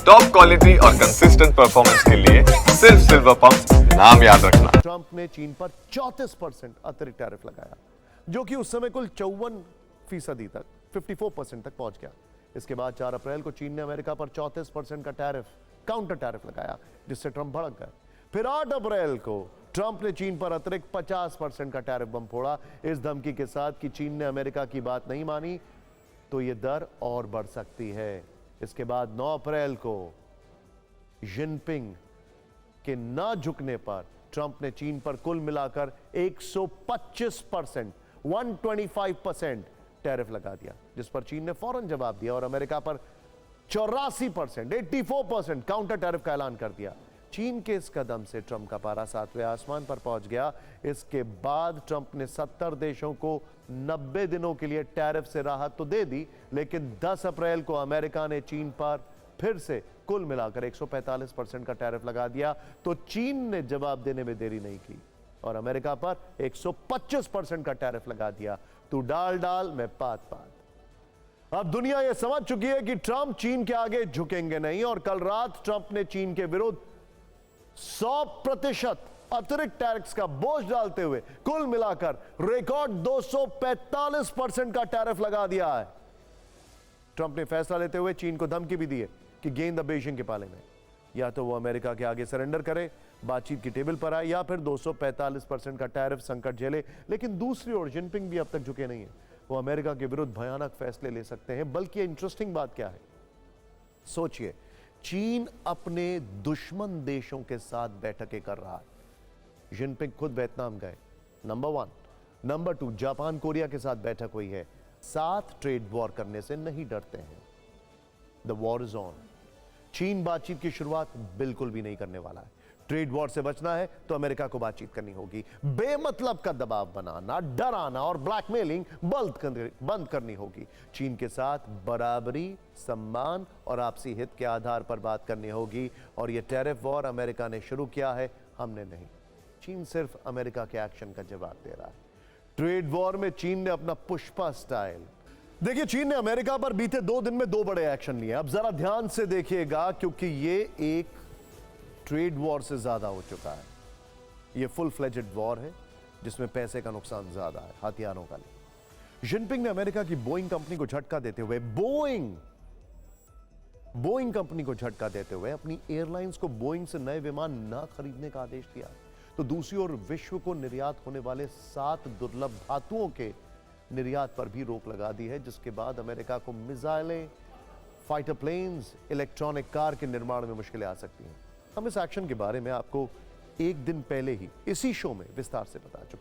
Top quality और consistent performance के लिए सिर्फ सिल्वर पंप नाम याद रखना। ट्रंप ने चीन पर 34% अतिरिक्त टैरिफ लगाया, जो कि उस समय कुल 54% तक 54% तक पहुंच गया। इसके बाद 4 अप्रैल को चीन ने अमेरिका पर 34% का टैरिफ काउंटर टैरिफ लगाया, जिससे ट्रंप भड़क गए। फिर 8 अप्रैल को ट्रंप ने चीन पर अतिरिक्त 50% का टैरिफ बम फोड़ा, इस धमकी के साथ कि चीन ने अमेरिका की बात नहीं मानी तो यह दर और बढ़ सकती है। इसके बाद 9 अप्रैल को जिनपिंग के न झुकने पर ट्रंप ने चीन पर कुल मिलाकर 125% 125% टैरिफ लगा दिया, जिस पर चीन ने फौरन जवाब दिया और अमेरिका पर 84% 84% काउंटर टैरिफ का ऐलान कर दिया। चीन के इस कदम से ट्रंप का पारा 7वें आसमान पर पहुंच गया। इसके बाद ट्रंप ने 70 देशों को 90 दिनों के लिए टैरिफ से राहत तो दे दी, लेकिन 10 अप्रैल को अमेरिका ने चीन पर फिर से कुल मिलाकर 145% का टैरिफ लगा दिया। तो चीन ने जवाब देने में देरी नहीं की और अमेरिका पर 125% का टैरिफ लगा दिया। तू डाल डाल मैं पात पात। अब दुनिया यह समझ चुकी है कि ट्रंप चीन के आगे झुकेंगे नहीं और कल रात ट्रंप ने चीन के विरुद्ध 100% अतिरिक्त टैरिफ्स का बोझ डालते हुए कुल मिलाकर रिकॉर्ड 245% का टैरिफ लगा दिया है। ट्रंप ने फैसला लेते हुए चीन को धमकी भी दी है कि गेंद अब बीजिंग के पाले में, या तो वो अमेरिका के आगे सरेंडर करे, बातचीत की टेबल पर आए, या फिर 245% का टैरिफ संकट झेले। लेकिन दूसरी ओर जिनपिंग भी अब तक झुके नहीं है। वो अमेरिका के विरुद्ध भयानक फैसले ले सकते हैं। बल्कि इंटरेस्टिंग बात क्या है, सोचिए, चीन अपने दुश्मन देशों के साथ बैठकें कर रहा है। जिनपिंग खुद वियतनाम गए, नंबर 1। नंबर 2, जापान कोरिया के साथ बैठक हुई है। साथ ट्रेड वॉर करने से नहीं डरते हैं। The war is on. चीन बातचीत की शुरुआत बिल्कुल भी नहीं करने वाला है। ट्रेड वॉर से बचना है तो अमेरिका को बातचीत करनी होगी। बेमतलब का दबाव बनाना, डराना और ब्लैकमेलिंग बंद करनी होगी। चीन के साथ बराबरी, सम्मान और आपसी हित के आधार पर बात करनी होगी। और यह टैरिफ वॉर अमेरिका ने शुरू किया है, हमने नहीं। चीन सिर्फ अमेरिका के एक्शन का जवाब दे रहा है। ट्रेड वॉर में चीन ने अपना पुष्पा स्टाइल देखिए। चीन ने अमेरिका पर बीते 2 दिन में 2 बड़े एक्शन लिए। अब जरा ध्यान से देखिएगा, क्योंकि ये एक ट्रेड वॉर से ज्यादा हो चुका है। ये फुल फ्लेजेड वॉर है जिसमें पैसे का नुकसान ज्यादा है, हथियारों का नहीं। जिनपिंग ने अमेरिका की बोइंग कंपनी को झटका देते हुए बोइंग कंपनी को झटका देते हुए अपनी एयरलाइंस को बोइंग से नए विमान न खरीदने का आदेश दिया। तो दूसरी ओर विश्व को निर्यात होने वाले 7 दुर्लभ धातुओं के निर्यात पर भी रोक लगा दी है, जिसके बाद अमेरिका को मिसाइलें, फाइटर प्लेन्स, इलेक्ट्रॉनिक कार के निर्माण में मुश्किलें आ सकती हैं। हम इस एक्शन के बारे में आपको 1 दिन पहले ही इसी शो में विस्तार से बता चुके हैं।